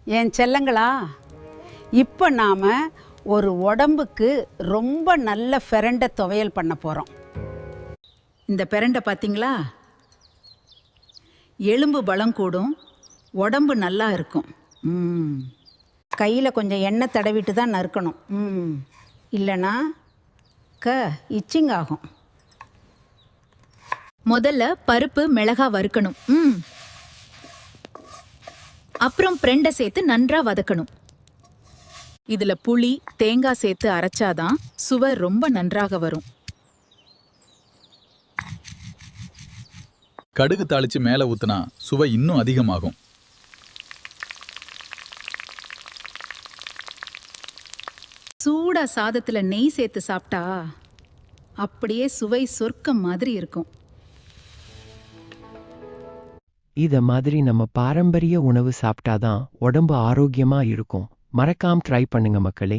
என் செல்லங்களா, இப்போ நாம் ஒரு உடம்புக்கு ரொம்ப நல்ல பிரண்டை துவையல் பண்ண போகிறோம். இந்த பிரண்டை பார்த்தீங்களா, எலும்பு பலம் கூடும், உடம்பு நல்லா இருக்கும். கையில் கொஞ்சம் எண்ணெய் தடவிட்டு தான் நறுக்கணும். இல்லைன்னா இச்சிங் ஆகும். முதல்ல பருப்பு மிளகா வறுக்கணும். அப்புறம் பிரண்டை சேர்த்து நன்றா வதக்கணும். இதுல புளி தேங்காய் சேர்த்து அரைச்சாதான் சுவை ரொம்ப நன்றாக வரும். கடுகு தாளிச்சு மேல ஊத்துனா சுவை இன்னும் அதிகமாகும். சூடா சாதத்துல நெய் சேர்த்து சாப்பிட்டா அப்படியே சுவை சொர்க்கம் மாதிரி இருக்கும். இத மாதிரி நம்ம பாரம்பரிய உணவு சாப்பிட்டாதான் உடம்பு ஆரோக்கியமா இருக்கும். மறக்காம ட்ரை பண்ணுங்க மக்களே.